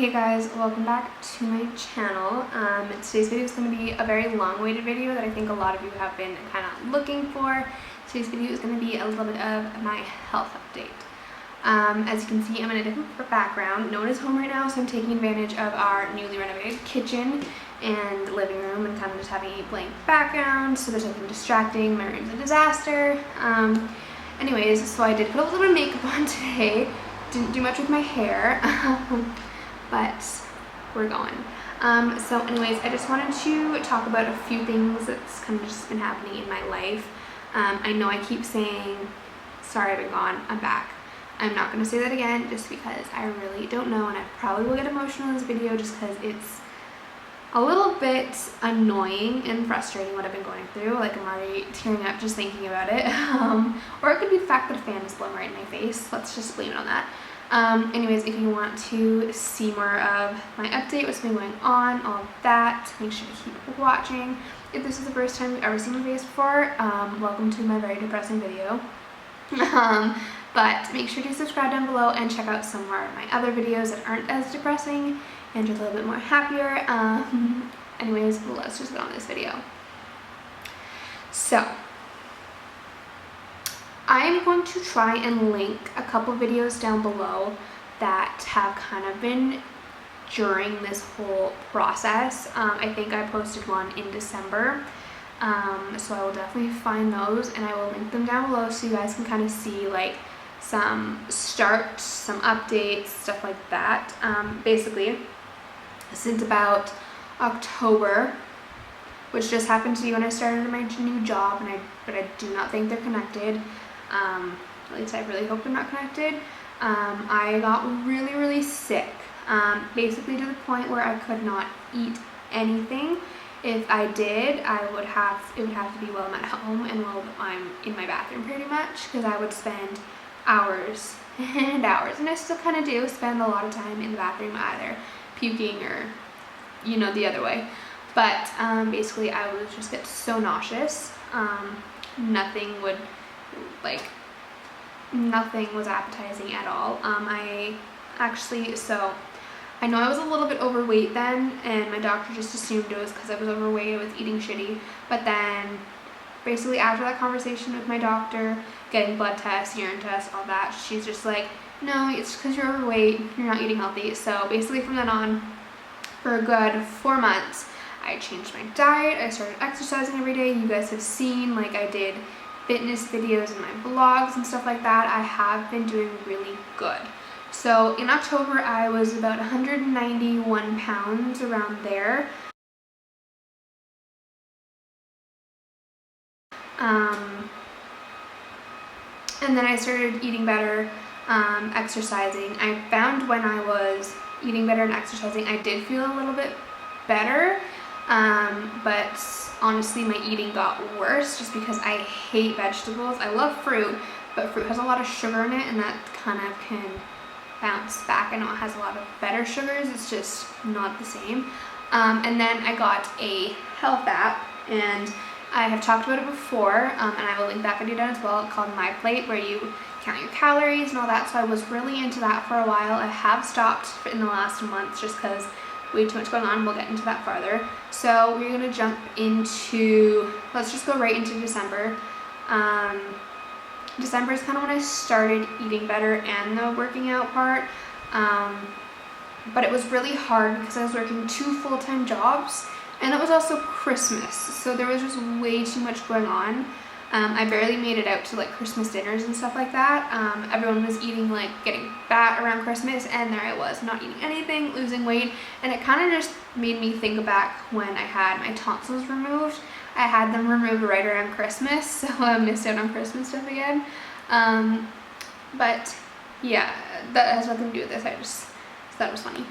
Hey guys, welcome back to my channel. Today's video is going to be a very long-awaited video that I think a lot of you have been kind of looking for. Today's video is going to be a little bit of my health update. As you can see, I'm in a different background. No one is home right now, so I'm taking advantage of our newly renovated kitchen and living room and kind of just having a blank background so there's nothing distracting. My room's a disaster. Anyways, so I did put a little bit of makeup on today. Didn't do much with my hair. But we're going. So anyways, I just wanted to talk about a few things that's kind of just been happening in my life. I know I keep saying, sorry I've been gone, I'm back. I'm not going to say that again just because I really don't know, and I probably will get emotional in this video just because it's a little bit annoying and frustrating what I've been going through. Like, I'm already tearing up just thinking about it. Or it could be the fact that a fan is blowing right in my face. Let's just blame it on that. Anyways, if you want to see more of my update, what's been going on, all of that, make sure to keep watching. If this is the first time you've ever seen my face before, welcome to my very depressing video. But make sure to subscribe down below and check out some more of my other videos that aren't as depressing and just a little bit more happier. Anyways, let's just get on this video. So I'm going to try and link a couple videos down below that have kind of been during this whole process. I think I posted one in December, so I will definitely find those and I will link them down below so you guys can kind of see like some starts, some updates, stuff like that. Basically, since about October, which just happened to be when I started my new job, but I do not think they're connected. At least I really hope they're not connected. I got really sick, basically to the point where I could not eat anything. If I did, it would have to be while I'm at home and while I'm in my bathroom pretty much, because I would spend hours and hours, and I still kind of do spend a lot of time in the bathroom either puking or, you know, the other way. But basically I would just get so nauseous. Nothing was appetizing at all. So I know I was a little bit overweight then, and my doctor just assumed it was because I was overweight, I was eating shitty. But then basically after that conversation with my doctor, getting blood tests, urine tests, all that, she's just like, no, it's because you're overweight, you're not eating healthy. So basically from then on, for a good 4 months, I changed my diet. I started exercising every day. You guys have seen, like, I did fitness videos in my vlogs and stuff like that. I have been doing really good. So in October, I was about 191 pounds, around there. And then I started eating better, exercising. I found when I was eating better and exercising, I did feel a little bit better. But honestly my eating got worse just because I hate vegetables. I love fruit, but fruit has a lot of sugar in it and that kind of can bounce back. I know it has a lot of better sugars, it's just not the same. And then I got a health app, and I have talked about it before, and I will link that video down as well, called My Plate, where you count your calories and all that. So I was really into that for a while. I have stopped in the last month just because way too much going on. We'll get into that farther. So we're gonna jump into, let's just go right into December. December is kind of when I started eating better and the working out part. But it was really hard because I was working 2 full-time jobs, and it was also Christmas, so there was just way too much going on. I barely made it out to like Christmas dinners and stuff like that. Everyone was eating, like getting fat around Christmas, and there I was not eating anything, losing weight, and it kind of just made me think back when I had my tonsils removed. I had them removed right around Christmas, so I missed out on Christmas stuff again. But yeah, that has nothing to do with this. I just thought it was funny.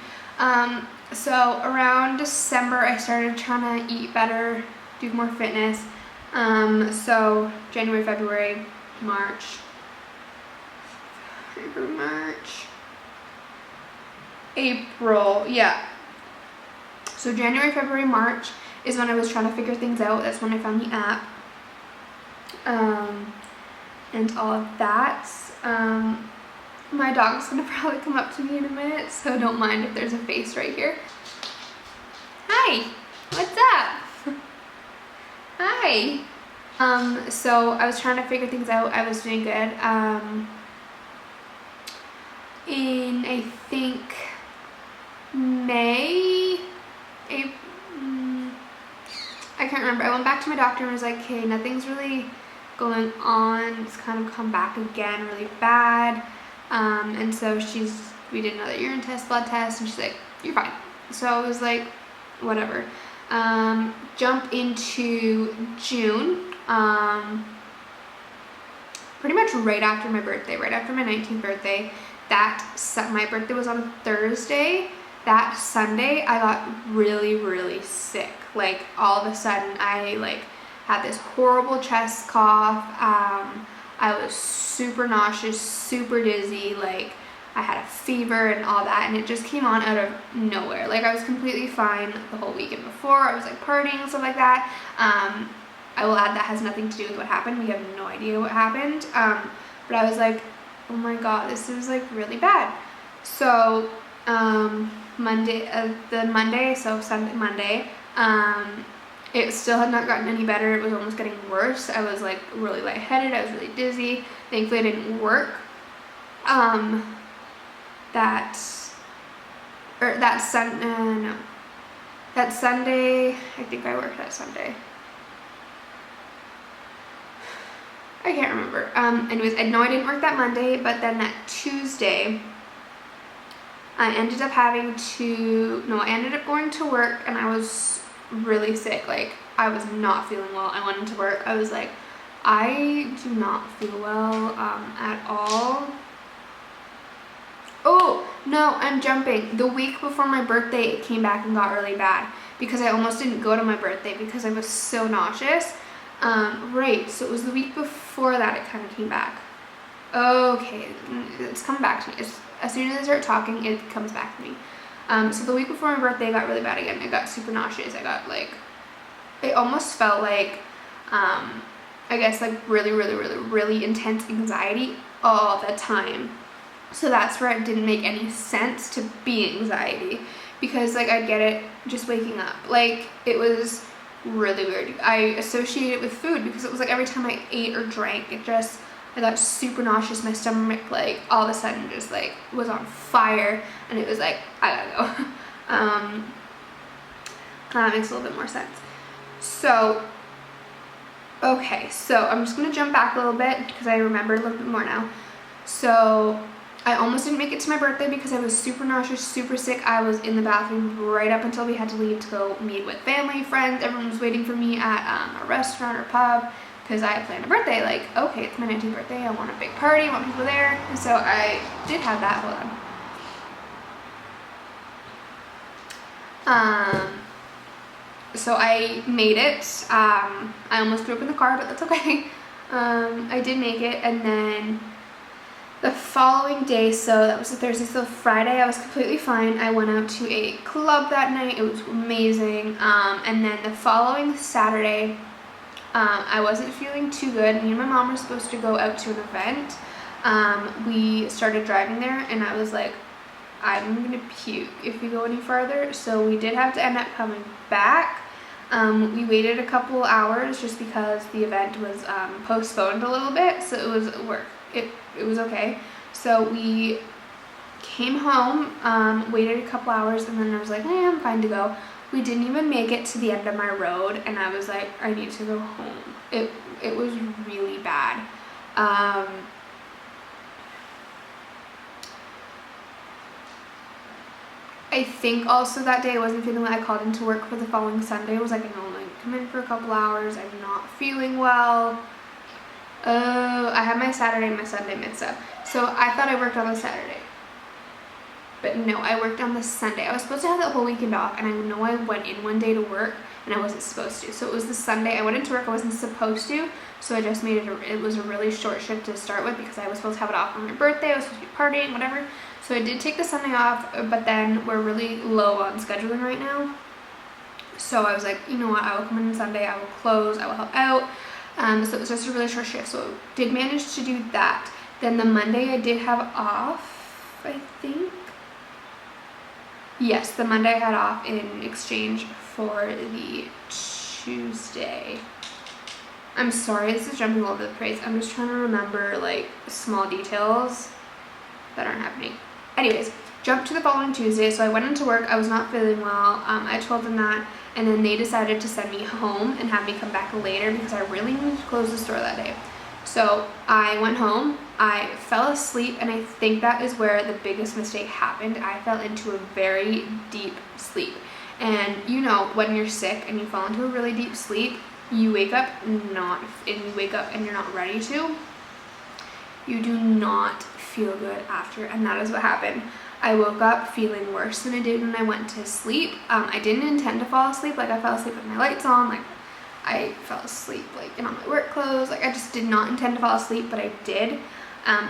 So around December, I started trying to eat better, do more fitness. So January, February, March, April, yeah. So January, February, March is when I was trying to figure things out. That's when I found the app, and all of that. My dog's gonna probably come up to me in a minute, so don't mind if there's a face right here. Hi, what's up? Hi. So I was trying to figure things out. I was doing good. In, I think, May, April, I can't remember. I went back to my doctor and was like, hey, nothing's really going on. It's kind of come back again really bad. And so we did another urine test, blood test, and she's like, you're fine. So I was like, whatever. Jump into June, pretty much right after my birthday, right after my 19th birthday. My birthday was on a Thursday. That Sunday, I got really, really sick. Like, all of a sudden, I had this horrible chest cough. I was super nauseous, super dizzy. Like, I had a fever and all that, and it just came on out of nowhere. Like, I was completely fine the whole weekend before. I was like partying and stuff like that. I will add that has nothing to do with what happened. We have no idea what happened. But I was like, oh my god, this is like really bad. So Monday, it still had not gotten any better. It was almost getting worse. I was like really lightheaded. I was really dizzy. Thankfully, I didn't work. That Sunday, I think I worked that Sunday. I can't remember. Anyways, I know I didn't work that Monday, but then that Tuesday, I ended up going to work, and I was really sick. Like, I was not feeling well. I went into work. I was like, I do not feel well at all. Oh, no, I'm jumping. The week before my birthday, it came back and got really bad because I almost didn't go to my birthday because I was so nauseous. Right, so it was the week before that it kind of came back. Okay, it's coming back to me. As soon as I start talking, it comes back to me. So the week before my birthday, it got really bad again. I got super nauseous. I got it almost felt like, I guess like really, really, really, really intense anxiety all the time. So that's where it didn't make any sense to be anxiety, because like I'd get it just waking up. Like, it was really weird. I associate it with food because it was like every time I ate or drank, I got super nauseous. My stomach like all of a sudden just like was on fire, and it was like, I gotta go. That makes a little bit more sense. So, okay, so I'm just gonna jump back a little bit because I remember a little bit more now. So I almost didn't make it to my birthday because I was super nauseous, super sick. I was in the bathroom right up until we had to leave to go meet with family, friends. Everyone was waiting for me at a restaurant or pub because I had planned a birthday. Like, okay, it's my 19th birthday. I want a big party. I want people there. And so I did have that. Hold on. So I made it. I almost threw up in the car, but that's okay. I did make it, and then the following day, so that was the Thursday, so Friday I was completely fine. I went out to a club that night. It was amazing. And then the following Saturday, I wasn't feeling too good. Me and my mom were supposed to go out to an event. We started driving there, and I was like, I'm gonna puke if we go any farther. So we did have to end up coming back. We waited a couple hours just because the event was postponed a little bit, so it was work. It was okay. So we came home, waited a couple hours, and then I was like, hey, I'm fine to go. We didn't even make it to the end of my road, and I was like, I need to go home. It was really bad. I think also that day I wasn't feeling well. I called into work for the following Sunday. I was like, I can only come in for a couple hours. I'm not feeling well. I had my Saturday and my Sunday mixed up. So I thought I worked on the Saturday. But no, I worked on the Sunday. I was supposed to have that whole weekend off, and I know I went in one day to work, and I wasn't supposed to. So it was the Sunday. I went into work. I wasn't supposed to. So I just made it, it was a really short shift to start with because I was supposed to have it off on my birthday. I was supposed to be partying, whatever. So I did take the Sunday off, but then we're really low on scheduling right now. So I was like, you know what, I will come in on Sunday, I will close, I will help out. So it was just a really short shift. So I did manage to do that. Then the Monday I did have off, I think. Yes, the Monday I had off in exchange for the Tuesday. I'm sorry, this is jumping all over the place. I'm just trying to remember like small details that aren't happening. Anyways, jump to the following Tuesday. So I went into work. I was not feeling well. I told them that, and then they decided to send me home and have me come back later because I really needed to close the store that day. So I went home, I fell asleep, and I think that is where the biggest mistake happened. I fell into a very deep sleep. And you know, when you're sick and you fall into a really deep sleep, you wake up and you're not ready to. You do not feel good after, and that is what happened. I woke up feeling worse than I did when I went to sleep. I didn't intend to fall asleep. Like, I fell asleep with my lights on. Like, I fell asleep like in all my work clothes. Like, I just did not intend to fall asleep, but I did.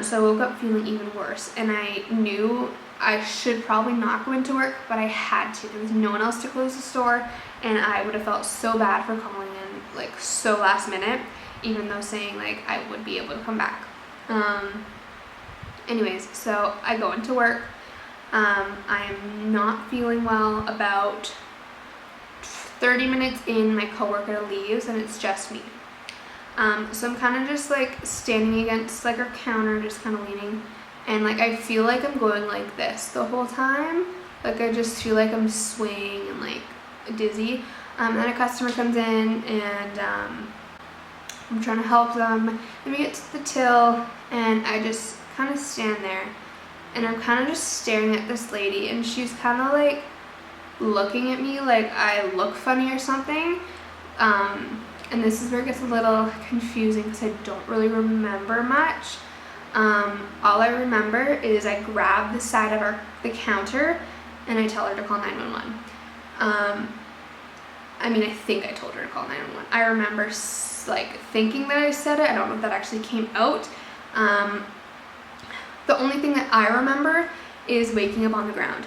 So I woke up feeling even worse, and I knew I should probably not go into work, but I had to. There was no one else to close the store, and I would have felt so bad for calling in like so last minute, even though saying like I would be able to come back. Anyways, so I go into work. I'm not feeling well. About 30 minutes in, my coworker leaves, and it's just me. So I'm kind of just like standing against like our counter, just kind of leaning, and like I feel like I'm going like this the whole time. Like, I just feel like I'm swaying and like dizzy. Then a customer comes in, and I'm trying to help them, and we get to the till, and I just kind of stand there, and I'm kind of just staring at this lady, and she's kind of like looking at me like I look funny or something. And this is where it gets a little confusing because I don't really remember much. All I remember is I grab the side of the counter, and I tell her to call 911. I mean, I think I told her to call 911. I remember like thinking that I said it. I don't know if that actually came out. The only thing that I remember is waking up on the ground.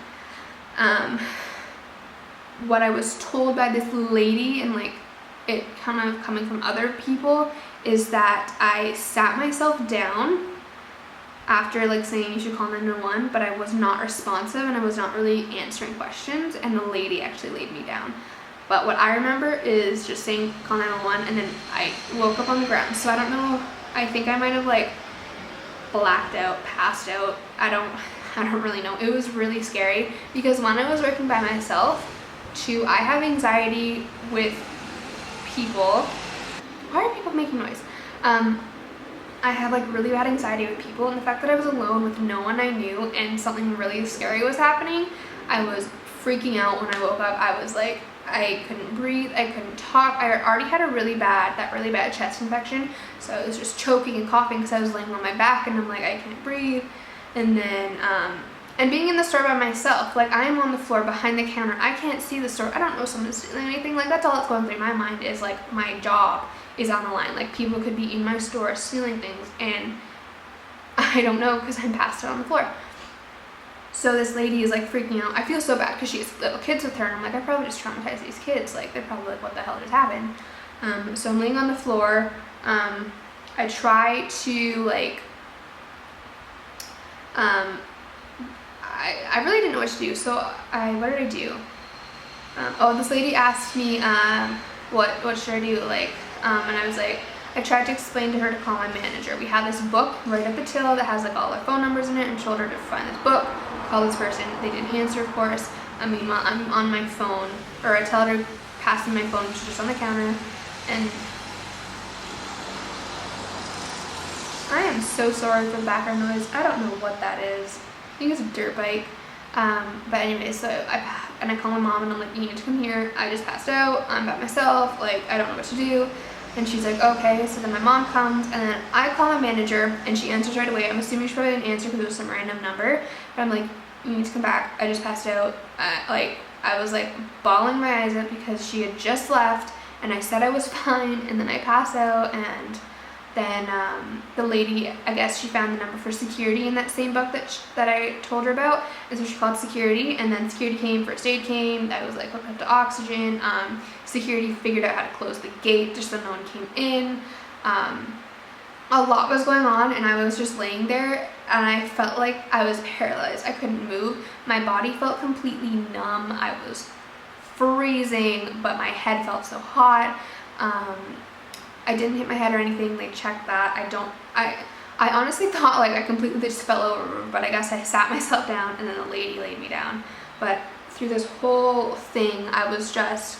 What I was told by this lady, and like it kind of coming from other people, is that I sat myself down after like saying you should call 911, but I was not responsive and I was not really answering questions, and the lady actually laid me down. But what I remember is just saying call 911, and then I woke up on the ground. So I don't know, I think I might have like blacked out, passed out. I don't really know. It was really scary because when I was working by myself, too, I have anxiety with people. Why are people making noise? I have like really bad anxiety with people, and the fact that I was alone with no one I knew and something really scary was happening, I was freaking out. When I woke up, I was like, I couldn't breathe, I couldn't talk. I already had really bad chest infection, so I was just choking and coughing because I was laying on my back, and I'm like, I can't breathe. And then and being in the store by myself, like I'm on the floor behind the counter, I can't see the store, I don't know if someone's stealing anything. Like, that's all that's going through my mind, is like my job is on the line. Like, people could be in my store stealing things, and I don't know because I'm passed out on the floor. So this lady is like freaking out. I feel so bad because she has little kids with her, and I'm like, I probably just traumatized these kids. Like, they're probably like, what the hell just happened? So I'm laying on the floor. I try to like, I really didn't know what to do. So what did I do? This lady asked me, what should I do? Like, and I was like, I tried to explain to her to call my manager. We had this book right at the till that has like all our phone numbers in it, and told her to find this book, call this person. They didn't answer, of course. Meanwhile, I'm on my phone, or I tell her to pass me my phone, she's just on the counter, and I am so sorry for the background noise. I don't know what that is. I think it's a dirt bike. But anyway, so I call my mom, and I'm like, you need to come here. I just passed out. I'm by myself. Like, I don't know what to do. And she's like, okay. So then my mom comes, and then I call my manager, and she answers right away. I'm assuming she probably didn't answer because it was some random number. But I'm like, you need to come back. I just passed out. I was like bawling my eyes out because she had just left, and I said I was fine, and then I pass out, and then the lady, I guess she found the number for security in that same book that I told her about, and so she called security, and then security came, first aid came, I was like hooked up to oxygen. Security figured out how to close the gate just so no one came in. a lot was going on, and I was just laying there, and I felt like I was paralyzed. I couldn't move. My body felt completely numb. I was freezing, but my head felt so hot. I didn't hit my head or anything. They checked that. I honestly thought like I completely just fell over, but I guess I sat myself down and then the lady laid me down. But through this whole thing, I was just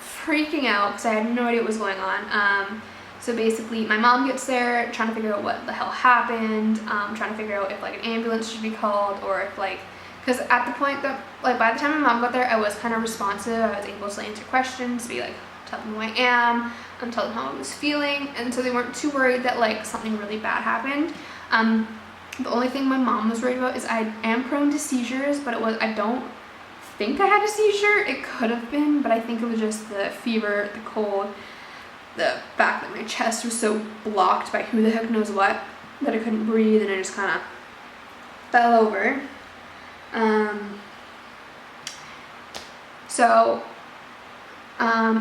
freaking out because I had no idea what was going on. So basically my mom gets there trying to figure out what the hell happened, trying to figure out if like an ambulance should be called, or if like, because at the point that, like, by the time my mom got there, I was kind of responsive. I was able to answer questions, be like, tell them who I am, and tell them how I was feeling, and so they weren't too worried that like something really bad happened. The only thing my mom was worried about is I am prone to seizures, but I don't think I had a seizure. It could have been, but I think it was just the fever, the cold, the fact that my chest was so blocked by who the heck knows what, that I couldn't breathe, and I just kind of fell over.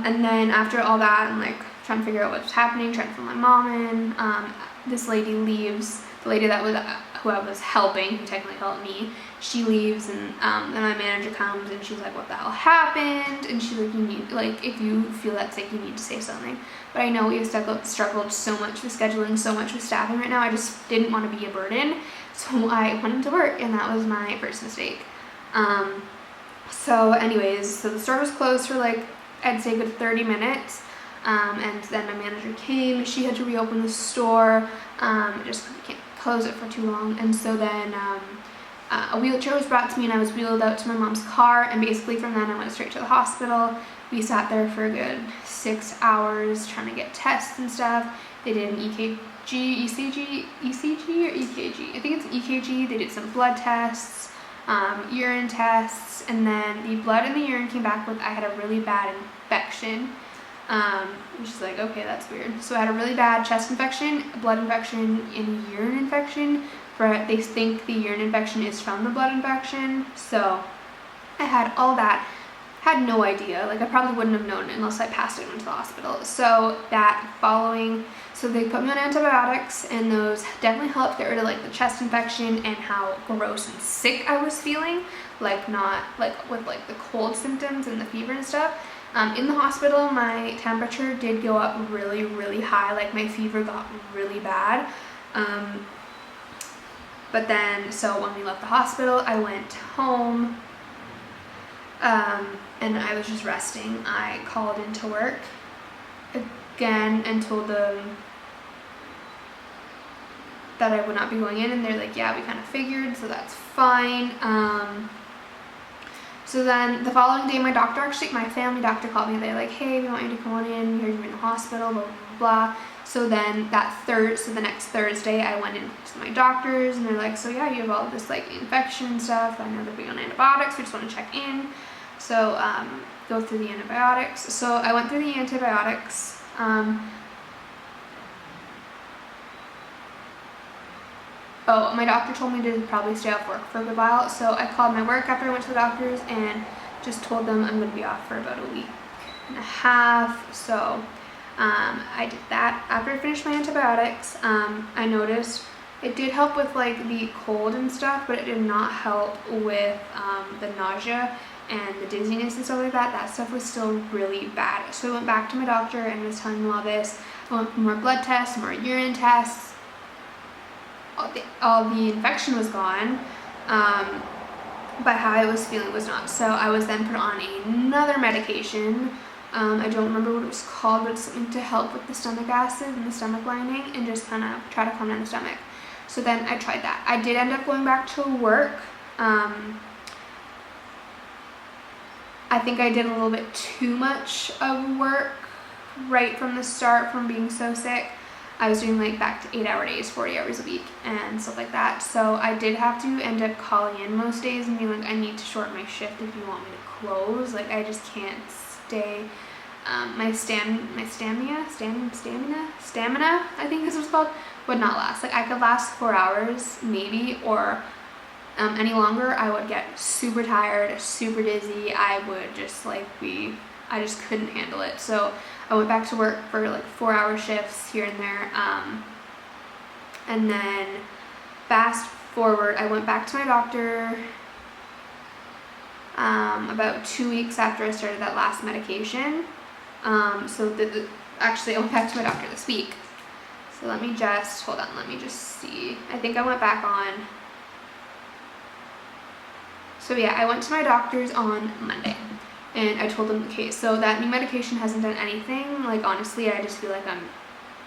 And then after all that, and like trying to figure out what was happening, trying to fill my mom in, this lady leaves. The lady that was who I was helping, who technically helped me, she leaves, and then my manager comes and she's like, what the hell happened? And she's like, you need, like, if you feel that sick, you need to say something. But I know we have struggled so much with scheduling, so much with staffing right now. I just didn't want to be a burden, so I went into work, and that was my first mistake. So anyways, so the store was closed for like, I'd say a good 30 minutes. And then my manager came. She had to reopen the store, just because we can't close it for too long. And so then a wheelchair was brought to me, and I was wheeled out to my mom's car, and basically from then I went straight to the hospital. We sat there for a good 6 hours trying to get tests and stuff. They did an ECG or EKG? I think it's EKG. They did some blood tests, urine tests, and then the blood and the urine came back with I had a really bad infection. Which is like, okay, that's weird. So I had a really bad chest infection, a blood infection, and a urine infection. They think the urine infection is from the blood infection. So I had all that. Had no idea. Like, I probably wouldn't have known unless I passed it and went to the hospital. So so they put me on antibiotics, and those definitely helped get rid of like the chest infection and how gross and sick I was feeling. Like, not like with like the cold symptoms and the fever and stuff. In the hospital, my temperature did go up really, really high. Like, my fever got really bad. But then, so when we left the hospital, I went home, and I was just resting. I called into work again and told them that I would not be going in, and they're like, yeah, we kind of figured, so that's fine. So then the following day, my family doctor called me. They're like, hey, we want you to come on in. You're in the hospital, blah, blah, blah. So then the next Thursday, I went in to my doctors, and they're like, so yeah, you have all this like infection and stuff. I know they're being on antibiotics. We just want to check in. So go through the antibiotics. So I went through the antibiotics. My doctor told me to probably stay off work for a good while, so I called my work after I went to the doctor's and just told them I'm going to be off for about a week and a half. So I did that. After I finished my antibiotics, I noticed it did help with like the cold and stuff, but it did not help with the nausea and the dizziness and stuff like that. That stuff was still really bad. So I went back to my doctor and was telling him all this. I went for more blood tests, more urine tests. All the infection was gone, but how I was feeling was not. So I was then put on another medication. I don't remember what it was called, but it's something to help with the stomach acid and the stomach lining and just kind of try to calm down the stomach. So then I tried that. I did end up going back to work. I think I did a little bit too much of work right from the start from being so sick. I was doing like back to 8-hour days, 40 hours a week and stuff like that. So I did have to end up calling in most days and being like, I need to shorten my shift if you want me to close. Like, I just can't stay. My stamina, I think this was called, would not last. Like, I could last 4 hours maybe, or any longer I would get super tired, super dizzy. I would just like I just couldn't handle it. So I went back to work for like 4-hour shifts here and there. And then fast forward, I went back to my doctor about 2 weeks after I started that last medication. Actually, I went back to my doctor this week. So let me just see. I think I went back on. So yeah, I went to my doctor's on Monday and I told them, okay, so that new medication hasn't done anything. Like, honestly, I just feel like I'm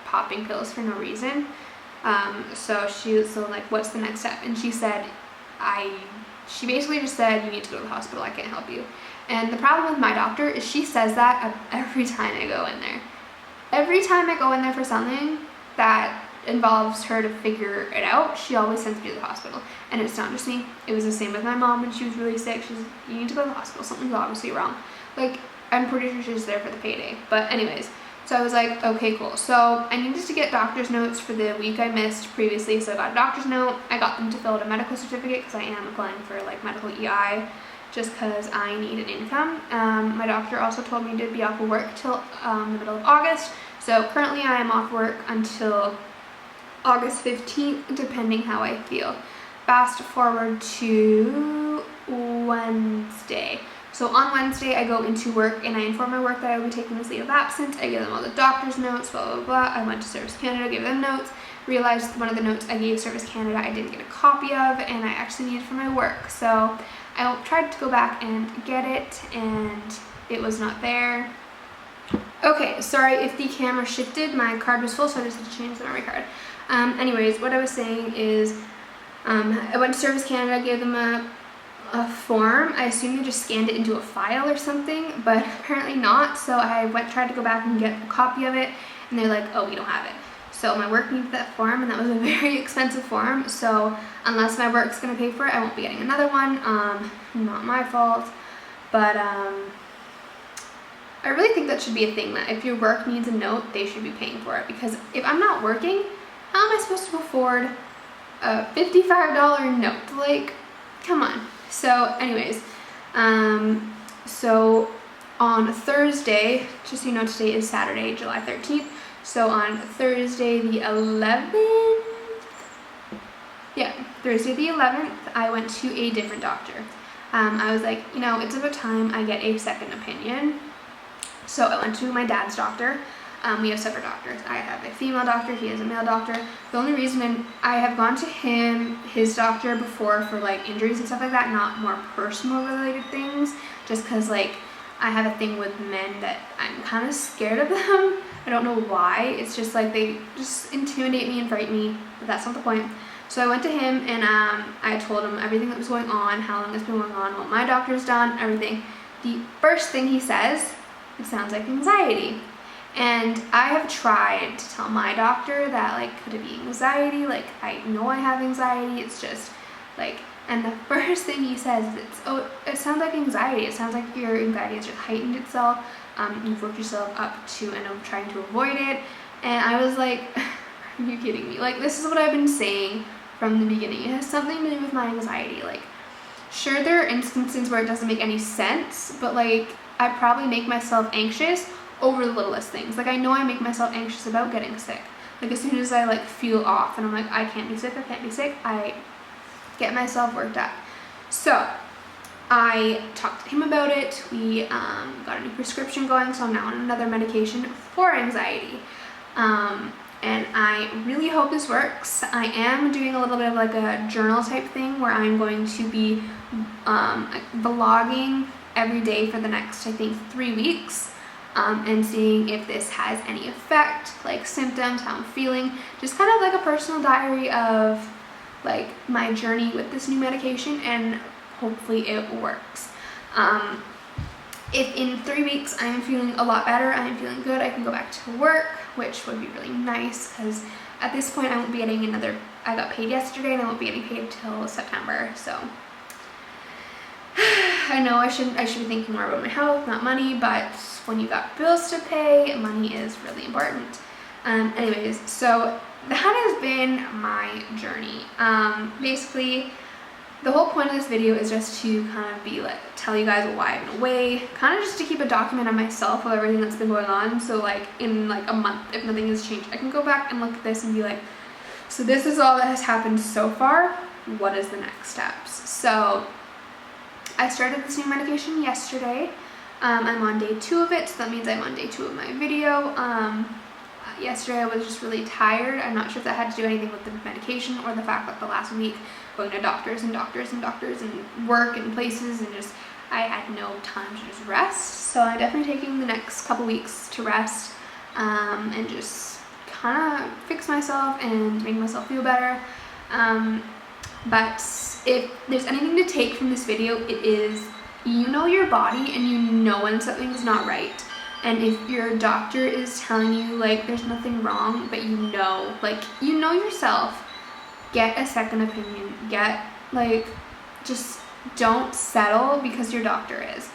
popping pills for no reason. So like, what's the next step? And she said, she basically just said, you need to go to the hospital, I can't help you. And the problem with my doctor is she says that every time I go in there. Every time I go in there for something that involves her to figure it out, she always sends me to the hospital. And it's not just me. It was the same with my mom when she was really sick. She's like, you need to go to the hospital. Something's obviously wrong. Like, I'm pretty sure she's there for the payday. But anyways, so I was like, okay, cool. So I needed to get doctor's notes for the week I missed previously. So I got a doctor's note. I got them to fill out a medical certificate because I am applying for like medical EI just because I need an income. My doctor also told me to be off of work till the middle of August. So currently I am off work until August 15th, depending how I feel. Fast forward to Wednesday. So on Wednesday, I go into work and I inform my work that I will be taking this leave of absence. I give them all the doctor's notes, blah, blah, blah. I went to Service Canada, gave them notes, realized one of the notes I gave Service Canada I didn't get a copy of, and I actually needed for my work. So I tried to go back and get it, and it was not there. Okay, sorry if the camera shifted. My card was full, so I just had to change the memory card. Anyways, what I was saying is I went to Service Canada, gave them a form. I assume they just scanned it into a file or something, but apparently not. So I tried to go back and get a copy of it, and they're like, oh, we don't have it. So my work needed that form, and that was a very expensive form. So unless my work's gonna pay for it, I won't be getting another one. Not my fault, but I really think that should be a thing, that if your work needs a note, they should be paying for it. Because if I'm not working, how am I supposed to afford a $55 note? Like, come on. So anyways, so on Thursday, just so you know, today is Saturday, July 13th. So on Thursday the 11th, Thursday the 11th, I went to a different doctor. I was like, you know, it's about time I get a second opinion. So I went to my dad's doctor. We have separate doctors. I have a female doctor, he has a male doctor. The only reason I have gone to his doctor before for like injuries and stuff like that, not more personal related things, just because like I have a thing with men that I'm kind of scared of them. I don't know why. It's just like they just intimidate me and frighten me, but that's not the point. So I went to him and I told him everything that was going on, how long it's been going on, what my doctor's done, everything. The first thing he says, it sounds like anxiety. And I have tried to tell my doctor that, like, could it be anxiety? Like, I know I have anxiety. It's just like, and the first thing he says is, it sounds like anxiety. It sounds like your anxiety has just heightened itself. You've worked yourself up to, and I'm trying to avoid it. And I was like, are you kidding me? Like, this is what I've been saying from the beginning. It has something to do with my anxiety. Like, sure, there are instances where it doesn't make any sense, but like, I probably make myself anxious over the littlest things. Like, I know I make myself anxious about getting sick. Like, as soon as I like feel off and I'm like, I can't be sick, I get myself worked up. So I talked to him about it. We got a new prescription going, so I'm now on another medication for anxiety. And I really hope this works. I am doing a little bit of like a journal type thing where I'm going to be vlogging every day for the next, I think, 3 weeks. And seeing if this has any effect, like symptoms, how I'm feeling, just kind of like a personal diary of like my journey with this new medication, and hopefully it works. If in 3 weeks I am feeling a lot better, I am feeling good, I can go back to work, which would be really nice, because at this point I won't be getting another, I got paid yesterday and I won't be getting paid till September, so I know I should be thinking more about my health, not money, but when you got bills to pay, money is really important. Anyways, so that has been my journey. Basically, the whole point of this video is just to kind of be like, tell you guys why I've been away, kind of just to keep a document of myself of everything that's been going on. So like in like a month, if nothing has changed, I can go back and look at this and be like, So this is all that has happened so far. What is the next steps? So I started this new medication yesterday. I'm on day 2 of it, so that means I'm on day 2 of my video. Yesterday I was just really tired. I'm not sure if that had to do anything with the medication or the fact that the last week going to doctors and work and places, and just I had no time to just rest. So I'm definitely taking the next couple weeks to rest and just kind of fix myself and make myself feel better. But if there's anything to take from this video, it is, you know your body and you know when something's not right. And if your doctor is telling you like there's nothing wrong, but you know yourself, get a second opinion. Get just don't settle because your doctor is.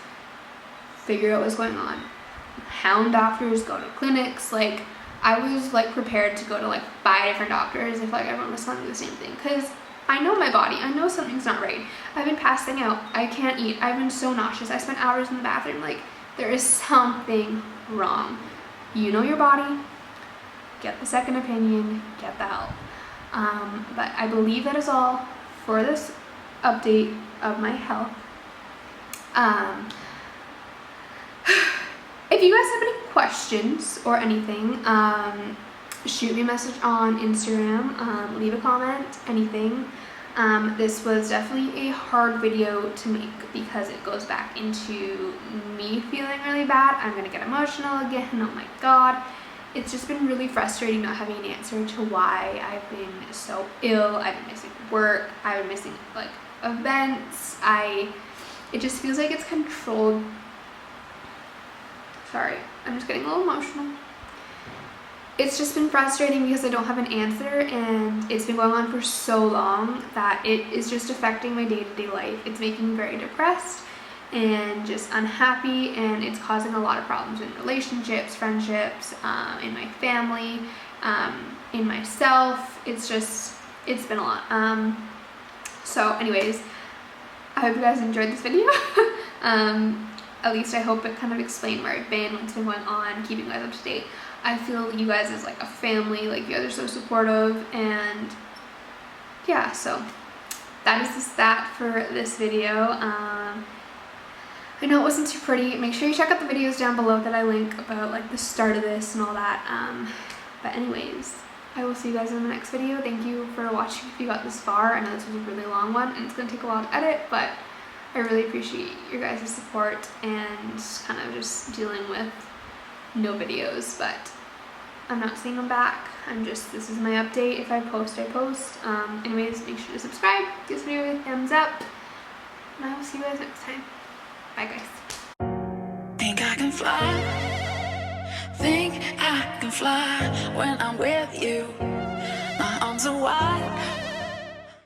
Figure out what's going on. Hound doctors, go to clinics. I was prepared to go to 5 different doctors if everyone was telling me the same thing, because I know my body. I know something's not right. I've been passing out. I can't eat. I've been so nauseous. I spent hours in the bathroom. There is something wrong. You know your body. Get the second opinion. Get the help. But I believe that is all for this update of my health. If you guys have any questions or anything, shoot me a message on Instagram, leave a comment, anything. This was definitely a hard video to make because it goes back into me feeling really bad. I'm gonna get emotional again. Oh my god. It's just been really frustrating not having an answer to why I've been so ill. I've been missing work. I've been missing events. It just feels like it's controlled. Sorry, I'm just getting a little emotional. It's just been frustrating because I don't have an answer, and it's been going on for so long that it is just affecting my day-to-day life. It's making me very depressed and just unhappy, and it's causing a lot of problems in relationships, friendships, in my family, in myself. It's been a lot. So anyways, I hope you guys enjoyed this video. At least I hope it kind of explained where I've been, what's been going on, keeping you guys up to date. I feel you guys as a family, you guys are so supportive, and yeah, so that is just that for this video. I know it wasn't too pretty. Make sure you check out the videos down below that I link about the start of this and all that. But anyways, I will see you guys in the next video. Thank you for watching if you got this far. I know this was a really long one and it's gonna take a while to edit, but I really appreciate your guys' support and kind of just dealing with no videos, but I'm not seeing them back. This is my update. If I post, I post. Anyways, make sure to subscribe, give this video a thumbs up, and I will see you guys next time. Bye guys. Think I can fly. Think I can fly when I'm with you.